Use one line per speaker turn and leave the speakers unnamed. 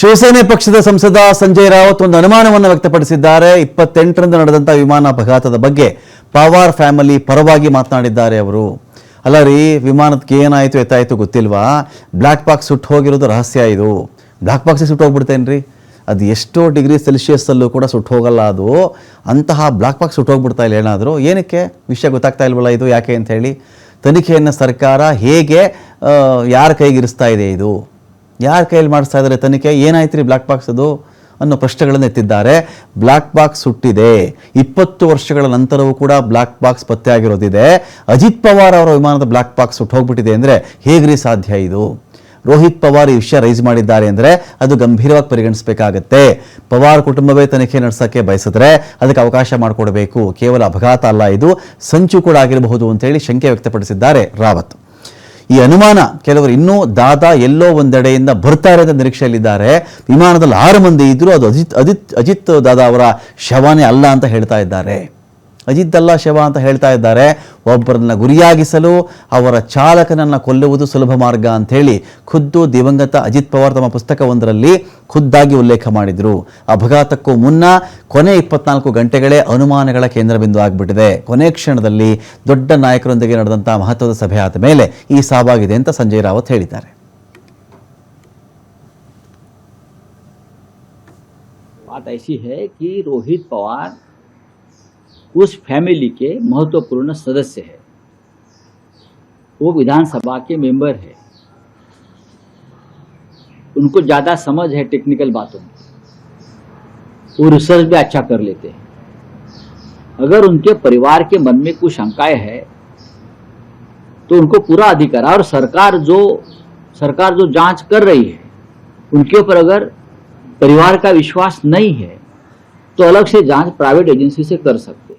ಶಿವಸೇನೆ ಪಕ್ಷದ ಸಂಸದ ಸಂಜಯ್ ರಾವತ್ ಒಂದು ಅನುಮಾನವನ್ನು ವ್ಯಕ್ತಪಡಿಸಿದ್ದಾರೆ. 28ರಂದು ನಡೆದಂತಹ ವಿಮಾನ ಅಪಘಾತದ ಬಗ್ಗೆ ಪವಾರ್ ಫ್ಯಾಮಿಲಿ ಪರವಾಗಿ ಮಾತನಾಡಿದ್ದಾರೆ ಅವರು. ಅಲ್ಲ ರೀ, ವಿಮಾನಕ್ಕೆ ಏನಾಯಿತು ಎತ್ತಾಯಿತು ಗೊತ್ತಿಲ್ವಾ? ಬ್ಲ್ಯಾಕ್ ಬಾಕ್ಸ್ ಸುಟ್ಟು ಹೋಗಿರೋದು ರಹಸ್ಯ. ಇದು ಬ್ಲ್ಯಾಕ್ ಬಾಕ್ಸಿಗೆ ಸುಟ್ಟು ಹೋಗ್ಬಿಡ್ತೇನ್ರಿ, ಅದು ಎಷ್ಟೋ ಡಿಗ್ರಿ ಸೆಲ್ಸಿಯಸ್ಸಲ್ಲೂ ಕೂಡ ಸುಟ್ಟು ಹೋಗಲ್ಲ. ಅದು ಅಂತಹ ಬ್ಲ್ಯಾಕ್ ಬಾಕ್ಸ್ ಸುಟ್ಟು ಹೋಗ್ಬಿಡ್ತಾ ಇಲ್ಲ. ಏನಾದರೂ ಏನಕ್ಕೆ ವಿಷಯ ಗೊತ್ತಾಗ್ತಾ ಇಲ್ವಲ್ಲ ಇದು ಯಾಕೆ ಅಂತ ಹೇಳಿ ತನಿಖೆಯನ್ನು ಸರ್ಕಾರ ಹೇಗೆ ಯಾರ ಕೈಗಿರಿಸ್ತಾ ಇದೆ? ಇದು ಯಾರ ಕೈಯಲ್ಲಿ ಮಾಡಿಸ್ತಾ ಇದ್ದಾರೆ ತನಿಖೆ? ಏನಾಯ್ತು ರೀ ಬ್ಲ್ಯಾಕ್ ಬಾಕ್ಸ್ ಅದು ಅನ್ನೋ ಪ್ರಶ್ನೆಗಳನ್ನು ಎತ್ತಿದ್ದಾರೆ. ಬ್ಲ್ಯಾಕ್ ಬಾಕ್ಸ್ ಸುಟ್ಟಿದೆ, 20 ವರ್ಷಗಳ ನಂತರವೂ ಕೂಡ ಬ್ಲ್ಯಾಕ್ ಬಾಕ್ಸ್ ಪತ್ತೆ ಆಗಿರೋದಿದೆ. ಅಜಿತ್ ಪವಾರ್ ಅವರ ವಿಮಾನದ ಬ್ಲ್ಯಾಕ್ ಬಾಕ್ಸ್ ಸುಟ್ಟು ಹೋಗ್ಬಿಟ್ಟಿದೆ ಅಂದರೆ ಹೇಗ್ರಿ ಸಾಧ್ಯ? ಇದು ರೋಹಿತ್ ಪವಾರ್ ಈ ವಿಷಯ ರೈಸ್ ಮಾಡಿದ್ದಾರೆ ಅಂದರೆ ಅದು ಗಂಭೀರವಾಗಿ ಪರಿಗಣಿಸಬೇಕಾಗತ್ತೆ. ಪವಾರ್ ಕುಟುಂಬವೇ ತನಿಖೆ ನಡೆಸೋಕ್ಕೆ ಬಯಸಿದ್ರೆ ಅದಕ್ಕೆ ಅವಕಾಶ ಮಾಡಿಕೊಡಬೇಕು. ಕೇವಲ ಅಪಘಾತ ಅಲ್ಲ, ಇದು ಸಂಚು ಕೂಡ ಆಗಿರಬಹುದು ಅಂತೇಳಿ ಶಂಕೆ ವ್ಯಕ್ತಪಡಿಸಿದ್ದಾರೆ ರಾವತ್. ಈ ಅನುಮಾನ ಕೆಲವರು ಇನ್ನೂ ದಾದಾ ಎಲ್ಲೋ ಒಂದೆಡೆಯಿಂದ ಬರ್ತಾ ಇರೋದ ನಿರೀಕ್ಷೆಯಲ್ಲಿದ್ದಾರೆ. ವಿಮಾನದಲ್ಲಿ 6 ಮಂದಿ ಇದ್ದರೂ ಅದು ಅಜಿತ್ ದಾದಾ ಅವರ ಶವನೇ ಅಲ್ಲ ಅಂತ ಹೇಳ್ತಾ ಇದ್ದಾರೆ. ಅಜಿತ್ ಅಲ್ಲ ಶವ ಅಂತ ಹೇಳ್ತಾ ಇದ್ದಾರೆ. ಒಬ್ಬರನ್ನ ಗುರಿಯಾಗಿಸಲು ಅವರ ಚಾಲಕನನ್ನು ಕೊಲ್ಲುವುದು ಸುಲಭ ಮಾರ್ಗ ಅಂಥೇಳಿ ಖುದ್ದು ದಿವಂಗತ ಅಜಿತ್ ಪವಾರ್ ತಮ್ಮ ಪುಸ್ತಕವೊಂದರಲ್ಲಿ ಖುದ್ದಾಗಿ ಉಲ್ಲೇಖ ಮಾಡಿದರು. ಅಪಘಾತಕ್ಕೂ ಮುನ್ನ ಕೊನೆ 24 ಗಂಟೆಗಳೇ ಅನುಮಾನಗಳ ಕೇಂದ್ರಬಿಂದು ಆಗಿಬಿಟ್ಟಿದೆ. ಕೊನೆ ಕ್ಷಣದಲ್ಲಿ ದೊಡ್ಡ ನಾಯಕರೊಂದಿಗೆ ನಡೆದಂಥ ಮಹತ್ವದ ಸಭೆ ಆದ ಮೇಲೆ ಈ ಸಾವಾಗಿದೆ ಅಂತ ಸಂಜಯ್ ರಾವತ್ ಹೇಳಿದ್ದಾರೆ.
बात ऐसी है कि रोहित पवार उस फैमिली के महत्वपूर्ण सदस्य है. वो विधानसभा के मेंबर है. उनको ज़्यादा समझ है टेक्निकल बातों में. वो रिसर्च भी अच्छा कर लेते हैं. अगर उनके परिवार के मन में कुछ शंकाएं है तो उनको पूरा अधिकार है. और सरकार जो जांच कर रही है उनके ऊपर अगर परिवार का विश्वास नहीं है तो अलग से जांच प्राइवेट एजेंसी से कर सकते हैं.